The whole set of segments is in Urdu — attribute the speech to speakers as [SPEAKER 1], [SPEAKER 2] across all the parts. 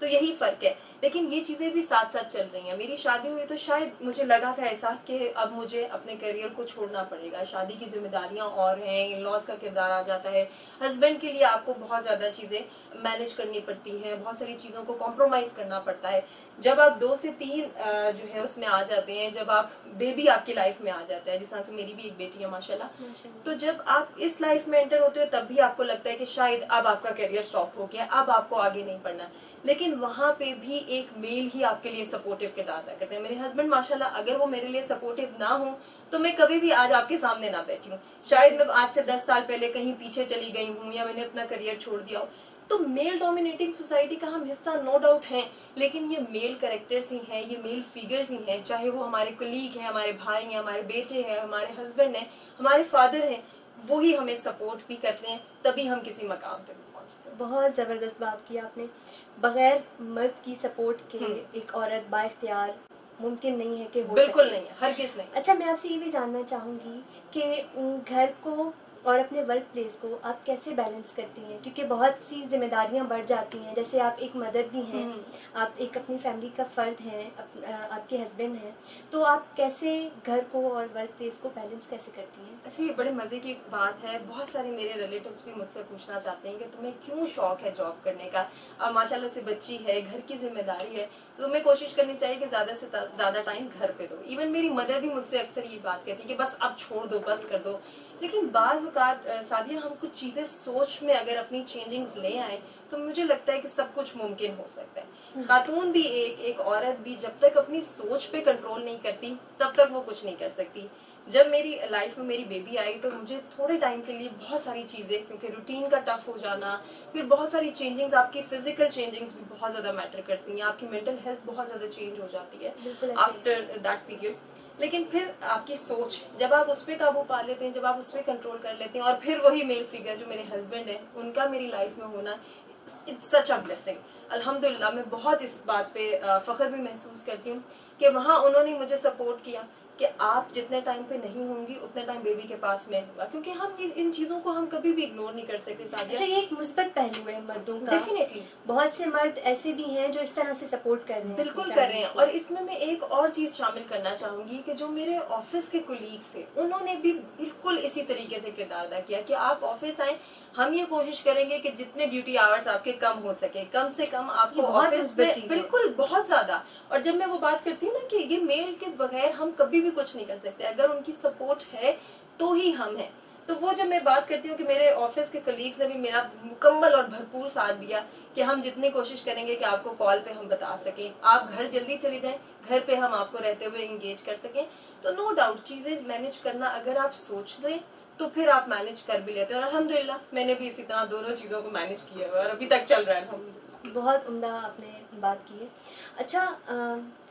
[SPEAKER 1] تو یہی فرق ہے. لیکن یہ چیزیں بھی ساتھ ساتھ چل رہی ہیں. میری شادی ہوئی تو شاید مجھے لگا تھا ایسا کہ اب مجھے اپنے کیریئر کو چھوڑنا پڑے گا. شادی کی ذمہ داریاں اور ہیں, ان لاز کا کردار آ جاتا ہے, ہسبینڈ کے لیے آپ کو بہت زیادہ چیزیں مینیج کرنی پڑتی ہیں, بہت ساری چیزوں کو کمپرومائز کرنا پڑتا ہے. جب آپ 2 سے 3 جو ہے اس میں آ جاتے ہیں, جب آپ بیبی آپ کی لائف میں آ جاتا ہے, جس طرح سے میری بھی ایک بیٹی ہے ماشاءاللہ, تو جب آپ اس لائف میں انٹر ہوتے ہو تب بھی آپ کو لگتا ہے کہ شاید اب آپ کا کیریئر اسٹاپ ہو گیا, اب آپ کو آگے نہیں پڑھنا. لیکن وہاں پہ بھی ایک میل ہی آپ کے لیے سپورٹیو کردار ادا کرتے ہیں. میرے ہسبینڈ ماشاءاللہ اگر وہ میرے لیے سپورٹیو نہ ہوں تو میں کبھی بھی آج آپ کے سامنے نہ بیٹھی ہوں. شاید میں آج سے 10 سال پہلے کہیں پیچھے چلی گئی ہوں یا میں نے اپنا کریئر چھوڑ دیا ہو. تو میل ڈومینیٹنگ سوسائٹی کا ہم حصہ نو ڈاؤٹ ہیں, لیکن یہ میل کریکٹرز ہی ہیں, یہ میل فیگرز ہی ہیں, چاہے وہ ہمارے کلیگ ہیں, ہمارے بھائی ہیں, ہمارے بیٹے ہیں, ہمارے ہسبینڈ ہیں, ہمارے فادر ہیں, وہی ہمیں سپورٹ بھی کرتے ہیں, تبھی ہم کسی مقام پہ پہنچتے ہیں.
[SPEAKER 2] بہت زبردست بات کی آپ نے. بغیر مرد کی سپورٹ کے ایک عورت با اختیار ممکن نہیں ہے کہ ہو
[SPEAKER 1] بالکل
[SPEAKER 2] سکے.
[SPEAKER 1] نہیں ہے, ہرگز نہیں.
[SPEAKER 2] اچھا, میں آپ سے یہ بھی جاننا چاہوں گی کہ گھر کو اور اپنے ورک پلیس کو آپ کیسے بیلنس کرتی ہیں, کیونکہ بہت سی ذمہ داریاں بڑھ جاتی ہیں. جیسے آپ ایک مدر بھی ہیں, آپ ایک اپنی فیملی کا فرد ہیں, آپ کے ہسبینڈ ہیں, تو آپ کیسے گھر کو اور ورک پلیس کو بیلنس کیسے کرتی ہیں؟
[SPEAKER 1] اچھا, یہ بڑے مزے کی بات ہے. بہت سارے میرے ریلیٹیوز بھی مجھ سے پوچھنا چاہتے ہیں کہ تمہیں کیوں شوق ہے جاب کرنے کا, اب ماشاء اللہ سے بچی ہے, گھر کی ذمہ داری ہے, تو تمہیں کوشش کرنی چاہیے کہ زیادہ سے زیادہ ٹائم گھر پہ دو. ایون میری مدر بھی مجھ سے اکثر یہ بات کہتی ہے کہ بس اب چھوڑ دو, بس کر دو. لیکن بعض اوقات سعدیہ, ہم کچھ چیزیں سوچ میں اگر اپنی چینجنگز لے آئیں تو مجھے لگتا ہے کہ سب کچھ ممکن ہو سکتا ہے. خاتون بھی ایک عورت بھی جب تک اپنی سوچ پہ کنٹرول نہیں کرتی تب تک وہ کچھ نہیں کر سکتی. جب میری لائف میں میری بیبی آئی تو مجھے تھوڑے ٹائم کے لیے بہت ساری چیزیں, کیونکہ روٹین کا ٹف ہو جانا, پھر بہت ساری چینجنگز, آپ کی فزیکل چینجنگز بھی بہت زیادہ میٹر کرتی ہیں, آپ کی مینٹل ہیلتھ بہت زیادہ چینج ہو جاتی ہے آفٹر دیٹ پیریڈ. لیکن پھر آپ کی سوچ جب آپ اس پہ قابو پا لیتے ہیں, جب آپ اس پہ کنٹرول کر لیتے ہیں, اور پھر وہی میل فگر جو میرے ہسبینڈ ہیں ان کا میری لائف میں ہونا, اٹس سچ اے بلیسنگ. الحمدللہ میں بہت اس بات پہ فخر بھی محسوس کرتی ہوں کہ وہاں انہوں نے مجھے سپورٹ کیا کہ آپ جتنے ٹائم پہ نہیں ہوں گی اتنے ٹائم بیبی کے پاس میں ہوگا, کیونکہ ہم ان چیزوں کو ہم کبھی بھی اگنور نہیں کر سکتے.
[SPEAKER 2] اچھا, یہ ایک مثبت پہلو ہے مردوں کا.
[SPEAKER 1] ڈیفینیٹلی
[SPEAKER 2] بہت سے مرد ایسے بھی ہیں جو اس طرح سے سپورٹ کر رہے ہیں.
[SPEAKER 1] بالکل کر رہے ہیں. اور اس میں ایک اور چیز شامل کرنا چاہوں گی کہ جو میرے آفس کے کولیگس تھے انہوں نے بھی بالکل اسی طریقے سے کردار ادا کیا کہ آپ آفس آئیں, ہم یہ کوشش کریں گے کہ جتنے ڈیوٹی آورس آپ کے کم ہو سکے, کم سے کم آپ کو آفس میں, بالکل بہت زیادہ. اور جب میں وہ بات کرتی ہوں نا کہ یہ میل کے بغیر ہم کبھی بھی کچھ نہیں کر سکتے, اگر ان کی سپورٹ ہے تو ہی ہم ہیں. تو وہ جب میں بات کرتی ہوں کہ میرے آفس کے کلیگس نے بھی میرا مکمل اور بھرپور ساتھ دیا کہ ہم جتنی کوشش کریں گے کہ آپ کو کال پہ ہم بتا سکیں, آپ گھر جلدی چلی جائیں, گھر پہ ہم آپ کو رہتے ہوئے انگیج کر سکیں. تو نو ڈاؤٹ چیزیں مینیج کرنا اگر آپ سوچ دیں تو پھر آپ مینیج کر بھی لیتے ہیں, اور الحمدللہ میں نے بھی اسی طرح دونوں چیزوں کو مینیج کیا ہے اور ابھی تک چل رہا ہے الحمدللہ.
[SPEAKER 2] بہت عمدہ آپ نے بات کی ہے. اچھا,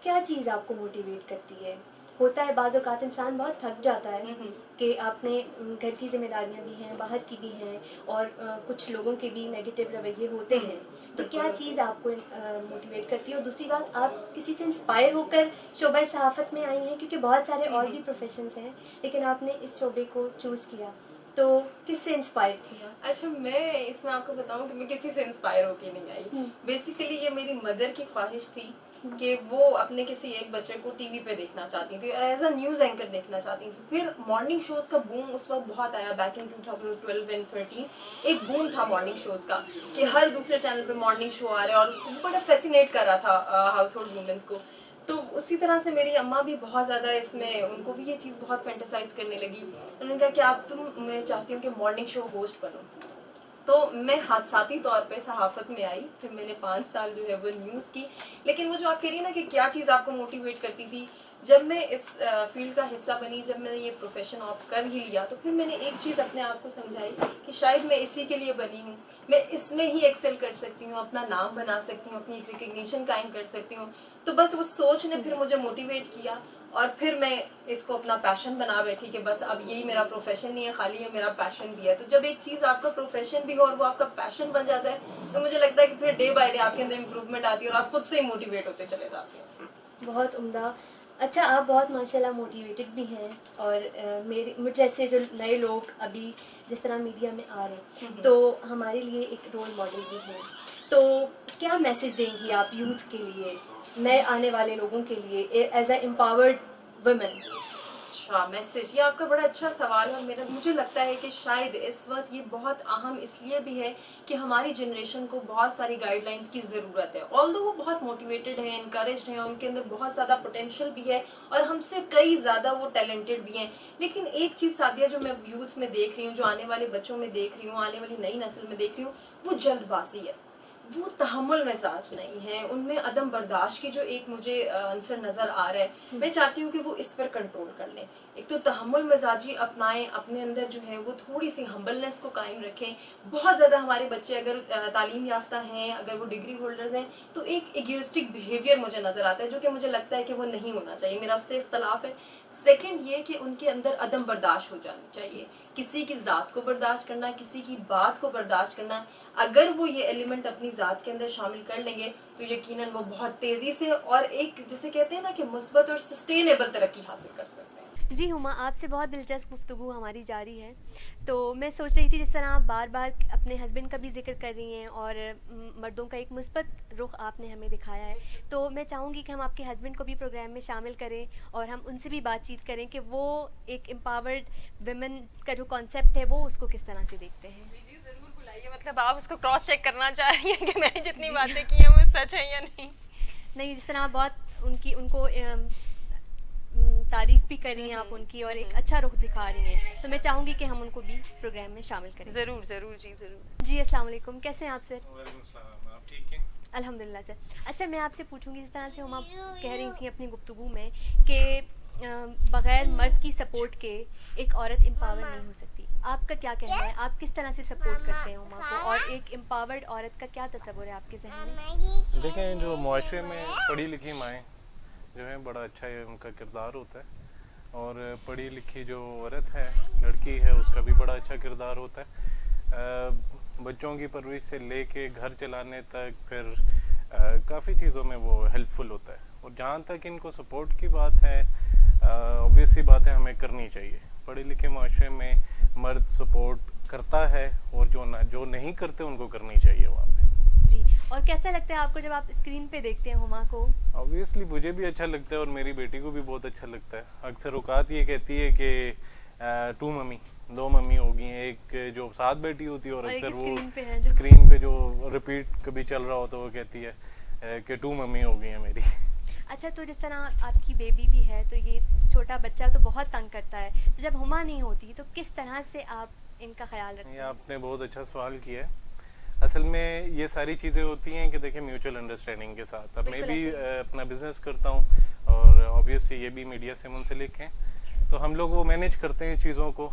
[SPEAKER 2] کیا چیز آپ کو موٹیویٹ کرتی ہے؟ ہوتا ہے بعض اوقات انسان بہت تھک جاتا ہے کہ آپ نے گھر کی ذمہ داریاں بھی ہیں, باہر کی بھی ہیں, اور کچھ لوگوں کے بھی نیگیٹو رویے ہوتے ہیں. تو کیا چیز آپ کو موٹیویٹ کرتی ہے؟ اور دوسری بات, آپ کسی سے انسپائر ہو کر شعبہ صحافت میں آئی ہیں, کیونکہ بہت سارے اور بھی پروفیشنز ہیں لیکن آپ نے اس شعبے کو چوز کیا, تو کس سے انسپائر تھی آپ؟
[SPEAKER 1] اچھا, میں اس میں آپ کو بتاؤں کہ میں کسی سے انسپائر ہو کے نہیں آئی. بیسیکلی یہ میری مدر کی خواہش تھی کہ وہ اپنے کسی ایک بچے کو ٹی وی پہ دیکھنا چاہتی تھی, ایز اے نیوز اینکر دیکھنا چاہتی تھی. پھر مارننگ شوز کا بوم اس وقت بہت آیا, بیک ان 2012 اینڈ 13 ایک بوم تھا مارننگ شوز کا کہ ہر دوسرے چینل پہ مارننگ شو آ رہے ہیں, اور اس کو بڑا فیسینیٹ کر رہا تھا ہاؤس ہولڈ وومنس کو. تو اسی طرح سے میری اماں بھی بہت زیادہ اس میں, ان کو بھی یہ چیز بہت فینٹیسائز کرنے لگی. انہوں نے کہا کہ آپ میں چاہتی ہوں کہ مارننگ شو ہوسٹ بنو. تو میں حادثاتی طور پہ صحافت میں آئی, پھر میں نے 5 سال جو ہے وہ نیوز کی. لیکن وہ جو آپ کہہ رہی ہیں نا کہ کیا چیز آپ کو موٹیویٹ کرتی تھی, جب میں اس فیلڈ کا حصہ بنی, جب میں نے یہ پروفیشن آف کر ہی لیا, تو پھر میں نے ایک چیز اپنے آپ کو سمجھائی کہ شاید میں اسی کے لیے بنی ہوں, میں اس میں ہی ایکسل کر سکتی ہوں, اپنا نام بنا سکتی ہوں, اپنی ایک ریکگنیشن قائم کر سکتی ہوں. تو بس اس سوچ نے پھر مجھے موٹیویٹ کیا, اور پھر میں اس کو اپنا پیشن بنا بیٹھی کہ بس اب یہی میرا پروفیشن نہیں ہے, خالی یہ میرا پیشن بھی ہے. تو جب ایک چیز آپ کا پروفیشن بھی ہو اور وہ آپ کا پیشن بن جاتا ہے, تو مجھے لگتا ہے کہ پھر ڈے بائی ڈے آپ کے اندر امپروومنٹ آتی ہے اور آپ خود سے ہی موٹیویٹ ہوتے چلے جاتے ہیں.
[SPEAKER 2] بہت عمدہ. اچھا, آپ بہت ماشاءاللہ موٹیویٹڈ بھی ہیں, اور مجھ جیسے جو نئے لوگ ابھی جس طرح میڈیا میں آ رہے ہیں تو ہمارے لیے ایک رول ماڈل بھی ہیں.
[SPEAKER 1] تو کیا میسج دیں گی آپ یوتھ کے لیے, نئے آنے والے لوگوں کے لیے, ایز اے امپاورڈ ویمن؟ اچھا میسج, یہ آپ کا بڑا اچھا سوال ہے. اور مجھے لگتا ہے کہ شاید اس وقت یہ بہت اہم اس لیے بھی ہے کہ ہماری جنریشن کو بہت ساری گائیڈ لائنس کی ضرورت ہے. آلدو وہ بہت موٹیویٹڈ ہیں, انکریجڈ ہیں, ان کے اندر بہت زیادہ پوٹینشیل بھی ہے اور ہم سے کئی زیادہ وہ ٹیلنٹڈ بھی ہیں. لیکن ایک چیز سعدیہ جو میں یوتھ میں دیکھ رہی ہوں, جو آنے والے بچوں میں دیکھ رہی ہوں, آنے والی نئی نسل میں دیکھ رہی ہوں, وہ جلد بازی ہے, وہ تحمل مزاج نہیں ہے, ان میں عدم برداشت کی جو ایک مجھے عنصر نظر آ رہا ہے. میں چاہتی ہوں کہ وہ اس پر کنٹرول کر لیں. ایک تو تحمل مزاجی اپنائیں, اپنے اندر جو ہے وہ تھوڑی سی ہمبلنس کو قائم رکھیں. بہت زیادہ ہمارے بچے اگر تعلیم یافتہ ہیں, اگر وہ ڈگری ہولڈرز ہیں, تو ایک ایگوئسٹک بیہیویئر مجھے نظر آتا ہے جو کہ مجھے لگتا ہے کہ وہ نہیں ہونا چاہیے. میرا اس سے اختلاف ہے. سیکنڈ یہ کہ ان کے اندر عدم برداشت ہو جانی چاہیے, کسی کی ذات کو برداشت کرنا, کسی کی بات کو برداشت کرنا. اگر وہ یہ ایلیمنٹ اپنی ذات کے اندر شامل کر لیں گے تو یقیناً وہ بہت تیزی سے اور ایک جسے کہتے ہیں نا کہ مثبت اور سسٹینیبل ترقی حاصل کر سکتے ہیں.
[SPEAKER 2] جی ہما, آپ سے بہت دلچسپ گفتگو ہماری جاری ہے. تو میں سوچ رہی تھی جس طرح آپ بار بار اپنے ہسبینڈ کا بھی ذکر کر رہی ہیں اور مردوں کا ایک مثبت رخ آپ نے ہمیں دکھایا ہے, تو میں چاہوں گی کہ ہم آپ کے ہسبینڈ کو بھی پروگرام میں شامل کریں اور ہم ان سے بھی بات چیت کریں کہ وہ ایک امپاورڈ ویمن کا جو کانسیپٹ ہے وہ اس کو کس طرح سے دیکھتے ہیں.
[SPEAKER 3] جی ضرور بلائیے, مطلب آپ اس کو کراس چیک کرنا چاہیے کہ میں نے جتنی باتیں کی ہیں وہ سچ ہے یا نہیں.
[SPEAKER 2] نہیں, جس طرح بہت ان کو تعریف بھی کر رہی ہیں آپ ان کی اور ایک اچھا رخ دکھا رہی ہیں, تو میں چاہوں گی کہ ہم ان کو بھی پروگرام میں شامل کریں.
[SPEAKER 3] ضرور ضرور, جی ضرور.
[SPEAKER 2] جی السلام علیکم, کیسے ہیں آپ سر؟
[SPEAKER 4] وعلیکم السلام, آپ ٹھیک ہیں؟
[SPEAKER 2] الحمد للہ سر. اچھا, میں آپ سے پوچھوں گی جس طرح سے ہم آپ کہہ رہی تھیں اپنی گفتگو میں کہ بغیر مرد کی سپورٹ کے ایک عورت امپاور نہیں ہو سکتی. آپ کا کیا کہنا ہے, آپ کس طرح سے سپورٹ کرتے ہیں ہما کو, اور ایک امپاورڈ عورت کا کیا تصور ہے آپ کے ذہن میں؟
[SPEAKER 4] دیکھیں, جو معاشرے میں پڑھی لکھی مائیں جو ہیں بڑا اچھا ان کا کردار ہوتا ہے, اور پڑھی لکھی جو عورت ہے, لڑکی ہے, اس کا بھی بڑا اچھا کردار ہوتا ہے. بچوں کی پرورش سے لے کے گھر چلانے تک, پھر کافی چیزوں میں وہ ہیلپ فل ہوتا ہے. اور جہاں تک ان کو سپورٹ کی بات ہے, obvious سی بات ہے, ہمیں کرنی چاہیے. پڑھے لکھے معاشرے میں مرد سپورٹ کرتا ہے, اور جو نہیں کرتے ان کو کرنی چاہیے وہاں پہ.
[SPEAKER 2] جی, اور کیسا لگتا ہے آپ کو جب آپ اسکرین پہ دیکھتے ہیں ہما کو؟
[SPEAKER 4] اوبیسلی مجھے بھی اچھا لگتا ہے اور میری بیٹی کو بھی بہت اچھا لگتا ہے. اکثر اوقات یہ کہتی ہے کہ 2 ممی, 2 ممی ہوگی ہیں, ایک جو ساتھ بیٹھی ہوتی ہے اور اکثر وہ اسکرین پہ جو ریپیٹ کبھی چل رہا ہوتا ہے وہ کہتی ہے کہ 2 ممی ہو گئی ہیں میری.
[SPEAKER 2] اچھا, تو جس طرح آپ کی بیبی بھی ہے, تو یہ چھوٹا بچہ تو بہت تنگ کرتا ہے, تو جب ہما نہیں ہوتی تو کس طرح سے آپ ان کا خیال رکھتے ہیں؟
[SPEAKER 4] آپ نے بہت اچھا سوال کیا ہے. اصل میں یہ ساری چیزیں ہوتی ہیں کہ دیکھیں میوچل انڈرسٹینڈنگ کے ساتھ. اب میں بھی اپنا بزنس کرتا ہوں اور آبویسلی یہ بھی میڈیا سے منسلک ہیں, تو ہم لوگ وہ مینیج کرتے ہیں چیزوں کو,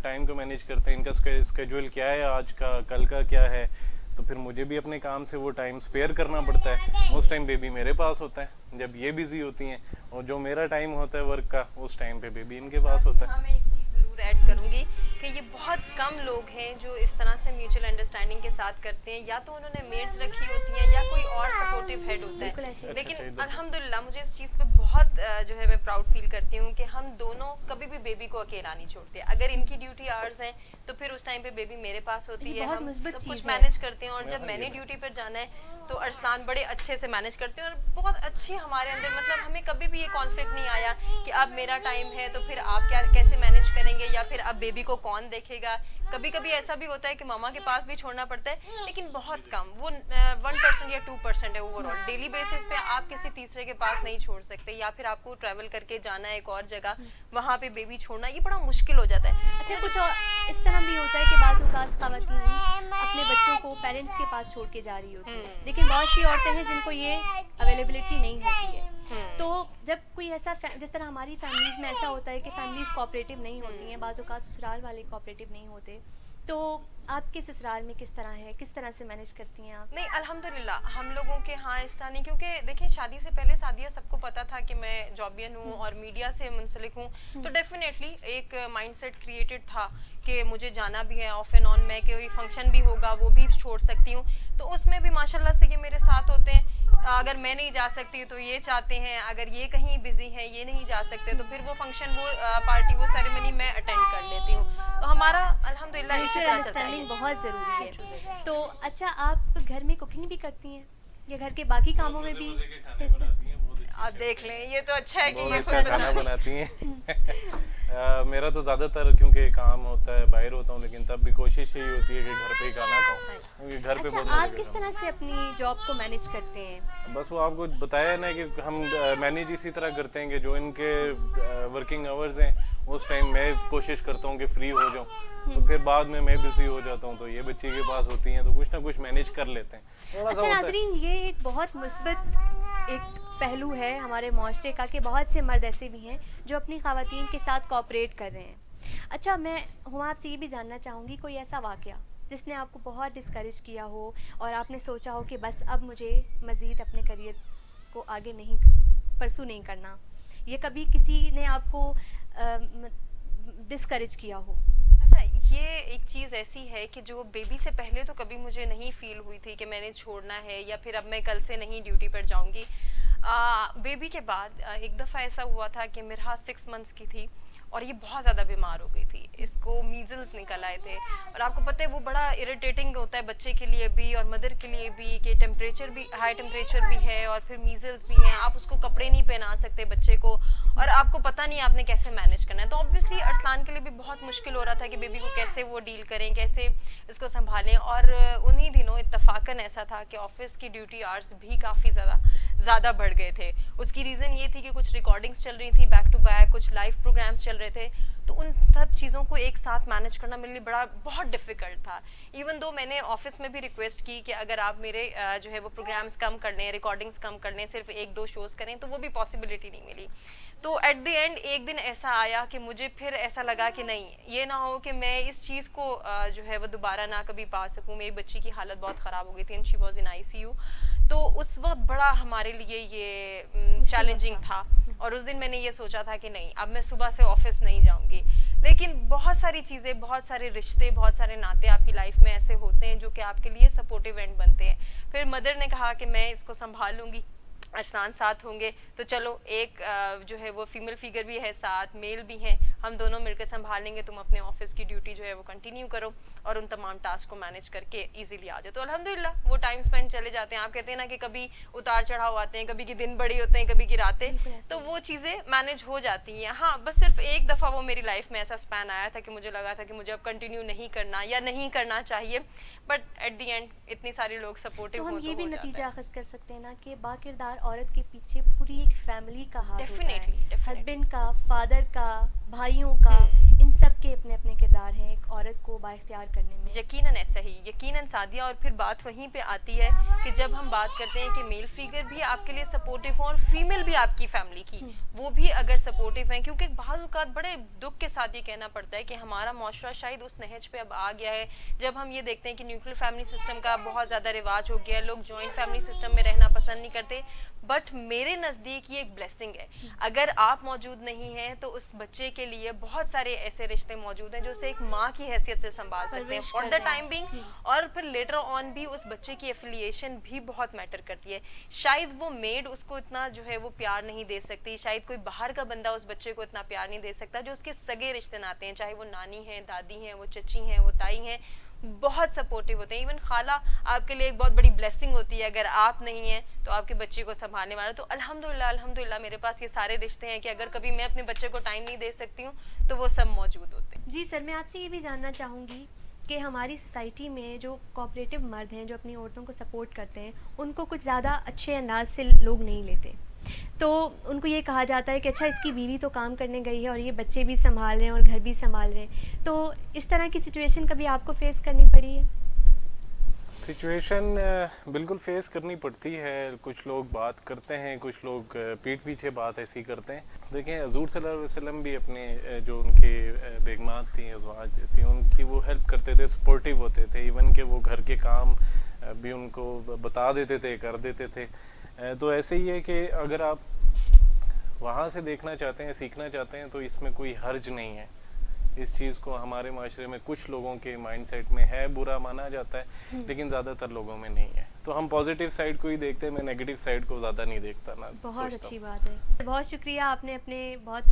[SPEAKER 4] ٹائم کو مینیج کرتے ہیں. ان کا اسکیجول کیا ہے آج کا, کل کا کیا ہے, تو پھر مجھے بھی اپنے کام سے وہ ٹائم اسپیئر کرنا پڑتا ہے. اس ٹائم بیبی میرے پاس ہوتا ہے جب یہ بزی ہوتی ہیں, اور جو میرا ٹائم ہوتا ہے ورک کا, اس ٹائم پہ بیبی ان کے پاس ہوتا ہے.
[SPEAKER 3] ہاں, میں ایک چیز ضرور ایڈ کروں گی کہ یہ بہت کم لوگ ہیں جو اس طرح سے میوچل انڈرسٹینڈنگ کے ساتھ کرتے ہیں. یا تو انہوں نے میڈس رکھی ہوتی ہیں یا کوئی اور سپورٹیو ہیڈ ہوتا ہے. لیکن الحمدللہ مجھے اس چیز پہ بہت جو ہے میں پراؤڈ فیل کرتی ہوں کہ ہم دونوں کبھی بھی بیبی کو اکیلا نہیں چھوڑتے. اگر ان کی ڈیوٹی آورز ہیں تو پھر اس ٹائم پہ بیبی میرے پاس ہوتی ہے, ہم سب کچھ مینیج کرتے ہیں. اور جب میں نے ڈیوٹی پر جانا ہے تو ارسلان بڑے اچھے سے مینیج کرتے ہیں, اور بہت اچھی ہمارے اندر, مطلب ہمیں کبھی بھی یہ کانفلکٹ نہیں آیا کہ اب میرا ٹائم ہے تو پھر آپ کیسے مینیج کریں گے, یا پھر اب بیبی کو کون دیکھے گا. کبھی کبھی ایسا بھی ہوتا ہے کہ ماما کے پاس بھی چھوڑنا پڑتا ہے, لیکن بہت کم, وہ 1% یا 2% ہے اوور آل. ڈیلی بیسس پہ آپ کسی تیسرے کے پاس نہیں چھوڑ سکتے, یا پھر آپ کو ٹریول کر کے جانا ہے ایک اور جگہ, وہاں پہ بیبی چھوڑنا یہ بڑا مشکل ہو جاتا ہے.
[SPEAKER 2] اچھا, کچھ اور اس طرح بھی ہوتا ہے کہ بعض اوقات خواتین اپنے بچوں کو پیرنٹس کے پاس چھوڑ کے جا رہی ہوتی ہیں, لیکن بہت سی عورتیں ہیں جن کو یہ اویلیبلٹی نہیں ہوتی ہے. تو جب کوئی ایسا جس طرح ہماری فیملیز میں ایسا ہوتا ہے کہ فیملیز کوآپریٹیو نہیں ہوتی ہیں, بعض اوقات سسرال والے کوآپریٹیو نہیں ہوتے, تو آپ کے سسرال میں کس طرح ہے, کس طرح سے مینیج کرتی ہیں آپ؟
[SPEAKER 3] نہیں الحمدللہ ہم لوگوں کے ہاں اس طرح نہیں, کیونکہ دیکھیں شادی سے پہلے سعدیہ سب کو پتا تھا کہ میں جابین ہوں اور میڈیا سے منسلک ہوں, تو ڈیفینیٹلی ایک مائنڈ سیٹ کریٹڈ تھا کہ مجھے جانا بھی ہے آف اینڈ آن, میں کوئی فنکشن بھی ہوگا وہ بھی چھوڑ سکتی ہوں. تو اس میں بھی ماشاءاللہ سے یہ میرے ساتھ ہوتے ہیں اگر میں نہیں جا سکتی تو یہ چاہتے ہیں، اگر یہ کہیں بزی ہیں یہ نہیں جا سکتے تو پھر وہ فنکشن، وہ پارٹی، وہ سیریمنی میں اٹینڈ کر لیتی ہوں. تو ہمارا الحمدللہ اسی طرح چلتا ہے.
[SPEAKER 2] انڈرسٹینڈنگ بہت ضروری ہے. تو اچھا آپ گھر میں کوکنگ بھی کرتی ہیں یا گھر کے باقی کاموں میں بھی؟
[SPEAKER 3] آپ دیکھ لیں، یہ تو اچھا ہے کہ
[SPEAKER 4] بہت
[SPEAKER 3] یہ
[SPEAKER 4] اچھا کھانا بناتی ہیں. میرا تو زیادہ تر کیونکہ کام ہوتا ہے باہر ہوتا ہوں، لیکن تب بھی کوشش یہی ہوتی ہے کہ گھر پہ ہی کھانا کھاؤں، کیونکہ گھر پہ
[SPEAKER 2] اچھا
[SPEAKER 4] بہت
[SPEAKER 2] آپ کس طرح سے اپنی جاب کو مینیج کرتے ہیں؟
[SPEAKER 4] بس وہ آپ کو بتایا نا کہ ہم مینیج اسی طرح کرتے ہیں کہ جو ان کے ورکنگ آورز ہیں اس ٹائم میں کوشش کرتا ہوں کہ فری ہو جاؤں، تو پھر بعد میں بزی ہو جاتا ہوں، تو یہ بچے کے پاس ہوتی ہیں تو کچھ نہ کچھ مینیج کر لیتے ہیں. تھوڑا سا
[SPEAKER 2] اچھا
[SPEAKER 4] ہوتا ہے.
[SPEAKER 2] ناظرین، یہ ایک بہت مثبت ایک پہلو ہے ہمارے معاشرے کا کہ بہت سے مرد ایسے بھی ہیں جو اپنی خواتین کے ساتھ کوآپریٹ کر رہے ہیں. اچھا میں آپ سے یہ بھی جاننا چاہوں گی کوئی ایسا واقعہ جس نے آپ کو بہت ڈسکریج کیا ہو اور آپ نے سوچا ہو کہ بس اب مجھے مزید اپنے کریئر کو آگے پرسو نہیں کرنا، یہ کبھی کسی نے آپ کو ڈسکریج کیا ہو؟
[SPEAKER 3] اچھا، یہ ایک چیز ایسی ہے کہ جو بیبی سے پہلے تو کبھی مجھے نہیں فیل ہوئی تھی کہ میں نے چھوڑنا ہے یا پھر اب میں کل سے نہیں ڈیوٹی پر جاؤں گی. بیبی کے بعد ایک دفعہ ایسا ہوا تھا کہ مرحا 6 months کی تھی اور یہ بہت زیادہ بیمار ہو گئی تھی. اس کو میزلز نکل آئے تھے اور آپ کو پتہ ہے وہ بڑا اریٹیٹنگ ہوتا ہے بچے کے لیے بھی اور مدر کے لیے بھی کہ ٹیمپریچر بھی ہائی ٹیمپریچر بھی ہے اور پھر میزلز بھی ہیں، آپ اس کو کپڑے نہیں پہنا سکتے بچے کو اور آپ کو پتہ نہیں آپ نے کیسے مینیج کرنا ہے. تو آبویسلی ارسلان کے لیے بھی بہت مشکل ہو رہا تھا کہ بیبی کو کیسے وہ ڈیل کریں، کیسے اس کو سنبھالیں. اور انہی دنوں اتفاقاً ایسا تھا کہ آفس کی ڈیوٹی آورس بھی کافی زیادہ بڑھ گئے تھے. اس کی ریزن یہ تھی کہ کچھ ریکارڈنگس چل رہی تھی بیک ٹو بیک، کچھ لائیو پروگرامس چل رہے تھے، تو ان سب چیزوں کو ایک ساتھ مینیج کرنا میرے لیے بہت ڈیفیکلٹ تھا. ایون دو میں نے آفس میں بھی ریکویسٹ کی کہ اگر آپ میرے جو ہے وہ پروگرامس کم کر لیں، ریکارڈنگس کم کر لیں، صرف 1-2 شوز کریں، تو وہ بھی پاسبلٹی نہیں ملی. تو ایٹ دی اینڈ ایک دن ایسا آیا کہ مجھے پھر ایسا لگا کہ نہیں، یہ نہ ہو کہ میں اس چیز کو جو ہے وہ دوبارہ نہ کبھی پا سکوں. میری بچی کی حالت بہت خراب ہو گئی تھی، شی واز ان ICU. تو اس وقت بڑا ہمارے لیے یہ چیلنجنگ تھا اور اس دن میں نے یہ سوچا تھا کہ نہیں، اب میں صبح سے آفس نہیں جاؤں گی. لیکن بہت ساری چیزیں، بہت سارے رشتے، بہت سارے ناطے آپ کی لائف میں ایسے ہوتے ہیں جو کہ آپ کے لیے سپورٹیو اینڈ بنتے ہیں. پھر مدر نے کہا کہ میں اس کو سنبھال لوں گی، ارسلان ساتھ ہوں گے تو چلو ایک جو ہے وہ فیمیل فیگر بھی ہے ساتھ، میل بھی ہیں، ہم دونوں مل کے سنبھال لیں گے، تم اپنے آفس کی ڈیوٹی جو ہے وہ کنٹینیو کرو اور ان تمام ٹاسک کو مینیج کر کے ایزیلی آ جاؤ. تو الحمدللہ وہ ٹائم اسپینڈ چلے جاتے ہیں. آپ کہتے ہیں نا کہ کبھی اتار چڑھاؤ آتے ہیں، کبھی کی دن بڑی ہوتے ہیں، کبھی کی راتیں، تو وہ چیزیں مینیج ہو جاتی ہیں. ہاں بس صرف ایک دفعہ وہ میری لائف میں ایسا اسپین آیا تھا کہ مجھے لگا تھا کہ مجھے اب کنٹینیو نہیں کرنا یا نہیں کرنا چاہیے، بٹ ایٹ دی اینڈ اتنی ساری لوگ سپورٹیو
[SPEAKER 2] تو
[SPEAKER 3] ہوں
[SPEAKER 2] ہم
[SPEAKER 3] تو
[SPEAKER 2] یہ بھی
[SPEAKER 3] ہو جاتا
[SPEAKER 2] نتیجہ
[SPEAKER 3] ہے.
[SPEAKER 2] اخذ کر سکتے ہیں نا کہ با کردار عورت کے پیچھے پوری ایک فیملی کا ہاتھ ہوتا ہے، ہسبینڈ کا، فادر کا، بھائیوں کا، ان سب کے اپنے اپنے کردار ہیں ایک عورت کو با اختیار کرنے میں.
[SPEAKER 3] یقیناً ایسا ہی، یقیناً سعدیہ. اور پھر بات وہیں پہ آتی ہے کہ جب ہم بات کرتے ہیں کہ میل فیگر بھی آپ کے لیے سپورٹیو ہوں اور فیمیل بھی آپ کی فیملی کی وہ بھی اگر سپورٹیو ہیں، کیونکہ بعض اوقات بڑے دکھ کے ساتھ یہ کہنا پڑتا ہے کہ ہمارا معاشرہ شاید اس نہج پہ اب آ گیا ہے جب ہم یہ دیکھتے ہیں کہ نیوکلیر فیملی سسٹم کا بہت زیادہ رواج ہو گیا ہے، لوگ جوائنٹ فیملی سسٹم میں رہنا پسند نہیں کرتے. بٹ میرے نزدیک یہ ایک بلیسنگ ہے. اگر آپ موجود نہیں ہیں تو اس بچے کے لیے بہت سارے ایسے رشتے موجود ہیں جو اسے ایک ماں کی حیثیت سے سنبھال سکتے ہیں فار دا ٹائم بینگ. اور پھر لیٹر آن بھی اس بچے کی ایفیلیشن بھی بہت میٹر کرتی ہے. شاید وہ میڈ اس کو اتنا جو ہے وہ پیار نہیں دے سکتی، شاید کوئی باہر کا بندہ اس بچے کو اتنا پیار نہیں دے سکتا، جو اس کے سگے رشتے ناتے ہیں، چاہے وہ نانی ہیں، دادی ہیں، وہ چچی ہیں، وہ تائی ہیں، بہت سپورٹیو ہوتے ہیں. ایون خالہ آپ کے لیے ایک بہت بڑی بلیسنگ ہوتی ہے اگر آپ نہیں ہیں تو آپ کے بچے کو سنبھالنے والا. تو الحمدللہ میرے پاس یہ سارے رشتے ہیں کہ اگر کبھی میں اپنے بچے کو ٹائم نہیں دے سکتی ہوں تو وہ سب موجود ہوتے ہیں.
[SPEAKER 2] جی سر، میں آپ سے یہ بھی جاننا چاہوں گی کہ ہماری سوسائٹی میں جو کوآپریٹو مرد ہیں جو اپنی عورتوں کو سپورٹ کرتے ہیں ان کو کچھ زیادہ اچھے انداز سے لوگ نہیں لیتے. تو ان کو یہ کہا جاتا ہے کہ اچھا اس کی بیوی تو کام کرنے گئی ہے اور یہ بچے بھی سنبھال رہے ہیں اور گھر بھی سنبھال رہے ہیں. تو اس طرح کی سچویشن کبھی آپ کو فیس کرنی پڑی ہے؟
[SPEAKER 4] سچویشن بالکل فیس کرنی پڑتی ہے. کچھ لوگ بات کرتے ہیں، کچھ لوگ پیٹھ پیچھے بات ایسی کرتے ہیں. دیکھیں حضور صلی اللہ علیہ وسلم بھی اپنے جو ان کے بیگمات تھیں، ازواج تھیں، ان کی وہ ہیلپ کرتے تھے، سپورٹیو ہوتے تھے. ایون کہ وہ گھر کے کام بھی ان کو بتا دیتے تھے، کر دیتے تھے. تو ایسے ہی ہے کہ اگر آپ وہاں سے دیکھنا چاہتے ہیں، سیکھنا چاہتے ہیں تو اس میں کوئی حرج نہیں ہے. اس چیز کو ہمارے معاشرے میں کچھ لوگوں کے مائنڈ سیٹ میں ہے، برا مانا جاتا ہے، لیکن زیادہ تر لوگوں میں نہیں ہے. تو ہم پازیٹیو سائڈ کو ہی دیکھتے ہیں, میں نیگیٹو سائڈ کو زیادہ نہیں دیکھتا نا.
[SPEAKER 2] بہت اچھی بات ہے, بہت شکریہ, آپ نے اپنے بہت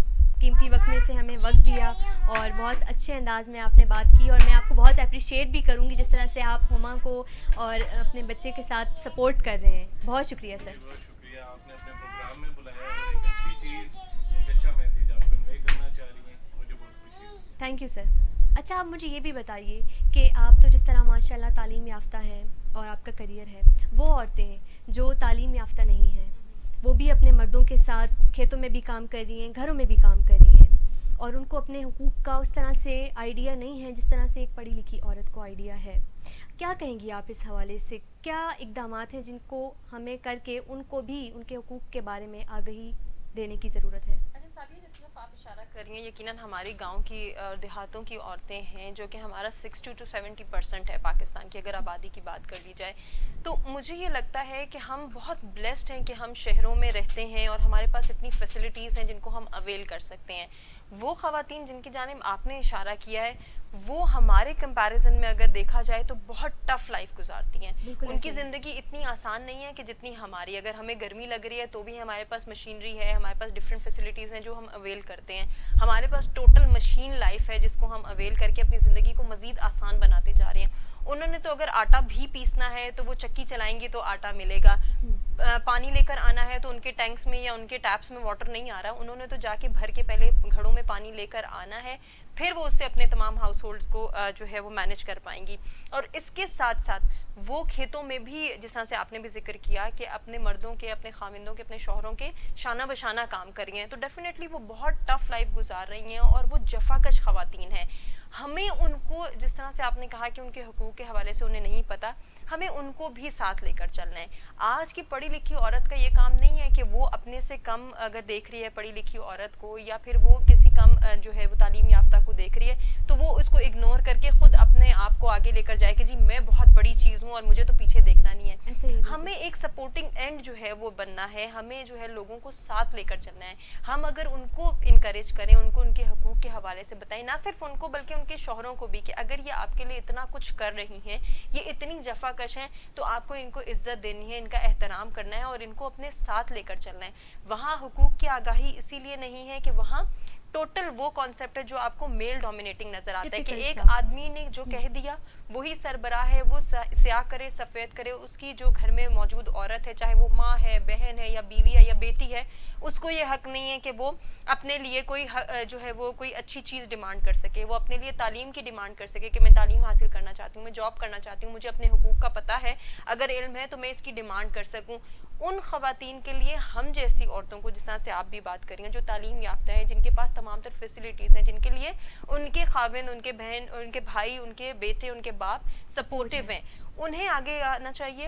[SPEAKER 2] قیمتی وقت میں سے ہمیں وقت دیا اور بہت اچھے انداز میں آپ نے بات کی, اور میں آپ کو بہت اپریشیٹ بھی کروں گی جس طرح سے آپ ہما کو اور اپنے بچے کے ساتھ سپورٹ کر رہے ہیں. بہت شکریہ سر.
[SPEAKER 4] بہت شکریہ, آپ نے اپنے پروگرام میں بلایا اور ایک اچھی چیز, ایک اچھا میسیج آپ کنوے کرنا چاہ رہی ہیں, مجھے بہت خوشی ہوئی.
[SPEAKER 2] Thank you sir. اچھا, آپ مجھے یہ بھی بتائیے کہ آپ تو جس طرح ماشاء اللہ تعلیم یافتہ ہیں اور آپ کا کریئر ہے, وہ عورتیں جو تعلیم یافتہ نہیں ہیں, وہ بھی اپنے مردوں کے ساتھ کھیتوں میں بھی کام کر رہی ہیں, گھروں میں بھی کام کر رہی ہیں, اور ان کو اپنے حقوق کا اس طرح سے آئیڈیا نہیں ہے جس طرح سے ایک پڑھی لکھی عورت کو آئیڈیا ہے. کیا کہیں گی آپ اس حوالے سے؟ کیا اقدامات ہیں جن کو ہمیں کر کے ان کو بھی ان کے حقوق کے بارے میں آگہی دینے کی ضرورت ہے؟
[SPEAKER 3] سادیہ, جس طرف آپ اشارہ کر رہی ہیں, یقیناً ہماری گاؤں کی دیہاتوں کی عورتیں ہیں جو کہ ہمارا 60 to 70% ہے پاکستان کی اگر آبادی کی بات کر لی جائے. تو مجھے یہ لگتا ہے کہ ہم بہت بلیسڈ ہیں کہ ہم شہروں میں رہتے ہیں اور ہمارے پاس اتنی فیسلٹیز ہیں جن کو ہم اویل کر سکتے ہیں. وہ خواتین جن کی جانب آپ نے اشارہ کیا ہے, وہ ہمارے کمپیریزن میں اگر دیکھا جائے تو بہت ٹف لائف گزارتی ہیں. ان کی زندگی اتنی آسان نہیں ہے کہ جتنی ہماری. اگر ہمیں گرمی لگ رہی ہے تو بھی ہمارے پاس مشینری ہے, ہمارے پاس ڈفرینٹ فیسلٹیز ہیں جو ہم اویل کرتے ہیں. ہمارے پاس ٹوٹل مشین لائف ہے جس کو ہم اویل کر کے اپنی زندگی کو مزید آسان بناتے جا رہے ہیں. انہوں نے تو اگر آٹا بھی پیسنا ہے تو وہ چکی چلائیں گی تو آٹا ملے گا. پانی لے کر آنا ہے تو ان کے ٹینکس میں یا ان کے ٹیپس میں واٹر نہیں آ رہا, انہوں نے تو جا کے بھر کے پہلے گھڑوں میں پانی لے کر آنا ہے, پھر وہ اس سے اپنے تمام ہاؤس ہولڈس کو جو ہے وہ مینیج کر پائیں گی. اور اس کے ساتھ ساتھ وہ کھیتوں میں بھی, جس طرح سے آپ نے بھی ذکر کیا کہ اپنے مردوں کے, اپنے خاوندوں کے, اپنے شوہروں کے شانہ بشانہ کام کر رہی ہیں, تو ڈیفینیٹلی وہ بہت ٹف لائف گزار رہی ہیں اور وہ جفاکش خواتین ہیں. ہمیں ان کو, جس طرح سے آپ نے کہا کہ ان کے حقوق کے حوالے سے انہیں نہیں پتہ, ہمیں ان کو بھی ساتھ لے کر چلنا ہے. آج کی پڑھی لکھی عورت کا یہ کام نہیں ہے کہ وہ اپنے سے کم اگر دیکھ رہی ہے پڑھی لکھی عورت کو, یا پھر وہ کسی کم جو ہے وہ تعلیم یافتہ کو دیکھ رہی ہے تو وہ اس کو اگنور کر کے خود اپنے آپ کو آگے لے کر جائے کہ جی میں بہت بڑی چیز ہوں اور مجھے تو پیچھے دیکھنا نہیں ہے. ہمیں ایک سپورٹنگ اینڈ جو ہے وہ بننا ہے, ہمیں جو ہے لوگوں کو ساتھ لے کر چلنا ہے. ہم اگر ان کو انکریج کریں, ان کو ان کے حقوق کے حوالے سے بتائیں, نہ صرف ان کو بلکہ ان کے شوہروں کو بھی, کہ اگر یہ آپ کے لیے اتنا کچھ کر رہی ہیں, یہ اتنی جفا کش ہیں, تو آپ کو ان کو عزت دینی ہے, ان کا احترام کرنا ہے اور ان کو اپنے ساتھ لے کر چلنا ہے. وہاں حقوق کی آگاہی اسی لیے نہیں ہے کہ وہاں ٹوٹل وہ کانسیپٹ ہے جو آپ کو میل ڈومینیٹنگ نظر آتا ہے, کہ ایک آدمی نے جو کہہ دیا وہی سربراہ ہے, وہ سیاہ کرے سفید کرے, اس کی جو گھر میں موجود عورت ہے, چاہے وہ ماں ہے, بہن ہے, یا بیوی ہے, یا بیٹی ہے, اس کو یہ حق نہیں ہے کہ وہ اپنے لیے کوئی جو ہے وہ کوئی اچھی چیز ڈیمانڈ کر سکے. وہ اپنے لیے تعلیم کی ڈیمانڈ کر سکے کہ میں تعلیم حاصل کرنا چاہتی ہوں, میں جاب کرنا چاہتی ہوں, مجھے اپنے حقوق کا پتہ ہے, اگر علم ہے تو میں اس کی ڈیمانڈ کر سکوں. ان خواتین کے لیے ہم جیسی عورتوں کو, جس طرح سے آپ بھی بات کر رہی ہیں, جو تعلیم یافتہ ہیں, جن کے پاس تمام تر فیسلٹیز ہیں, جن کے لیے ان کے خاوند, ان کے بہن, ان کے بھائی, ان کے بیٹے, ان کے باپ سپورٹیو ہیں, انہیں آگے آنا چاہیے.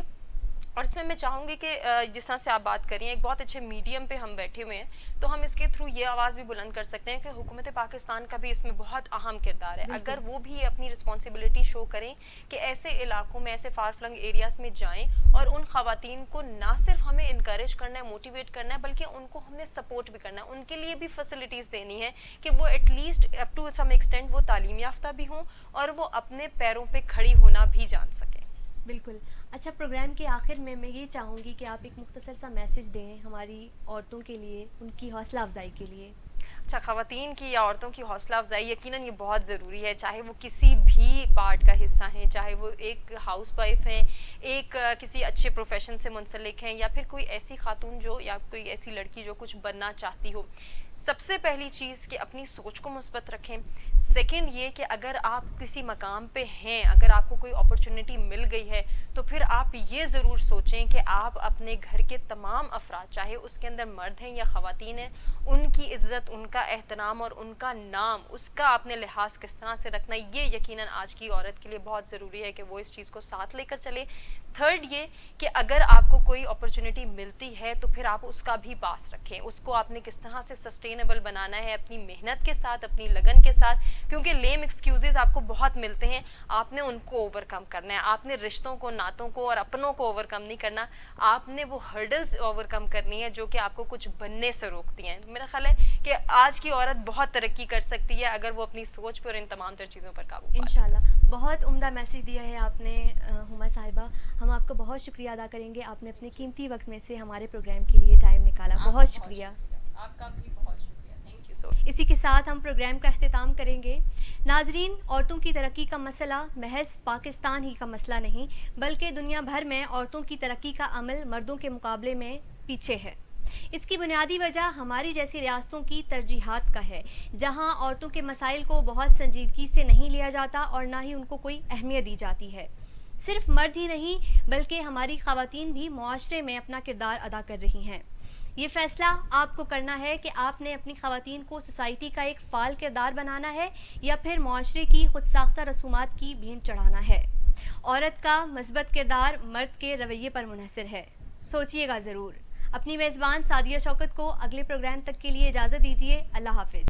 [SPEAKER 3] اور اس میں میں چاہوں گی کہ جس طرح سے آپ بات کر رہی ہیں, ایک بہت اچھے میڈیم پہ ہم بیٹھے ہوئے ہیں, تو ہم اس کے تھرو یہ آواز بھی بلند کر سکتے ہیں کہ حکومت پاکستان کا بھی اس میں بہت اہم کردار ہے. اگر وہ بھی اپنی رسپانسبلٹی شو کریں کہ ایسے علاقوں میں, ایسے فار فلنگ ایریاز میں جائیں اور ان خواتین کو نہ صرف ہمیں انکریج کرنا ہے, موٹیویٹ کرنا ہے, بلکہ ان کو ہم نے سپورٹ بھی کرنا ہے, ان کے لیے بھی فیسلٹیز دینی ہے کہ وہ at least up to some extent وہ تعلیم یافتہ بھی ہوں اور وہ اپنے پیروں پہ کھڑی ہونا بھی جان سکیں.
[SPEAKER 2] بالکل. اچھا, پروگرام کے آخر میں یہ چاہوں گی کہ آپ ایک مختصر سا میسیج دیں ہماری عورتوں کے لیے, ان کی حوصلہ افزائی کے لیے.
[SPEAKER 3] اچھا, خواتین کی یا عورتوں کی حوصلہ افزائی یقیناً یہ بہت ضروری ہے, چاہے وہ کسی بھی پارٹ کا حصہ ہیں, چاہے وہ ایک ہاؤس وائف ہیں, ایک کسی اچھے پروفیشن سے منسلک ہیں, یا پھر کوئی ایسی خاتون جو, یا کوئی ایسی لڑکی جو کچھ بننا چاہتی ہو. سب سے پہلی چیز کہ اپنی سوچ کو مثبت رکھیں. سیکنڈ یہ کہ اگر آپ کسی مقام پہ ہیں, اگر آپ کو کوئی اپرچونٹی مل گئی ہے, تو پھر آپ یہ ضرور سوچیں کہ آپ اپنے گھر کے تمام افراد, چاہے اس کے اندر مرد ہیں یا خواتین ہیں, ان کی عزت, ان کا احترام اور ان کا نام, اس کا آپ نے لحاظ کس طرح سے رکھنا ہے, یہ یقیناً آج کی عورت کے لیے بہت ضروری ہے کہ وہ اس چیز کو ساتھ لے کر چلے. تھرڈ یہ کہ اگر آپ کو کوئی اپرچونٹی ملتی ہے تو پھر آپ اس کا بھی پاس رکھیں, اس کو آپ نے کس طرح سے سسٹینیبل بنانا ہے اپنی محنت کے ساتھ, اپنی لگن کے ساتھ, کیونکہ لیم ایکسکیوزز آپ کو بہت ملتے ہیں, آپ نے ان کو اوور کم کرنا ہے. آپ نے رشتوں کو, ناتوں کو اور اپنوں کو اوور کم نہیں کرنا, آپ نے وہ ہرڈلز اوور کم کرنی ہے جو کہ آپ کو کچھ بننے سے روکتی ہیں. میرا خیال ہے کہ آج کی عورت بہت ترقی کر سکتی ہے اگر وہ اپنی سوچ پر اور ان تمام تر چیزوں پر قابو پا لے۔
[SPEAKER 2] انشاءاللہ بہت عمدہ میسیج دیا ہے آپ نے ہما صاحبہ، ہم آپ کا بہت شکریہ ادا کریں گے، آپ نے اپنے قیمتی وقت میں سے ہمارے پروگرام کے لیے ٹائم نکالا، بہت شکریہ۔
[SPEAKER 3] آپ کا بھی بہت شکریہ، تھینک یو سو
[SPEAKER 2] اسی کے ساتھ ہم پروگرام کا اختتام کریں گے۔ ناظرین، عورتوں کی ترقی کا مسئلہ محض پاکستان ہی کا مسئلہ نہیں بلکہ دنیا بھر میں عورتوں کی ترقی کا عمل مردوں کے مقابلے میں پیچھے ہے۔ اس کی بنیادی وجہ ہماری جیسی ریاستوں کی ترجیحات کا ہے، جہاں عورتوں کے مسائل کو بہت سنجیدگی سے نہیں لیا جاتا اور نہ ہی ان کو کوئی اہمیت دی جاتی ہے۔ صرف مرد ہی نہیں بلکہ ہماری خواتین بھی معاشرے میں اپنا کردار ادا کر رہی ہیں۔ یہ فیصلہ آپ کو کرنا ہے کہ آپ نے اپنی خواتین کو سوسائٹی کا ایک فعال کردار بنانا ہے یا پھر معاشرے کی خود ساختہ رسومات کی بھین چڑھانا ہے۔ عورت کا مثبت کردار مرد کے رویے پر منحصر ہے، سوچئے گا ضرور۔ اپنی میزبان سعدیہ شوکت کو اگلے پروگرام تک کے لیے اجازت دیجیے۔ اللہ حافظ۔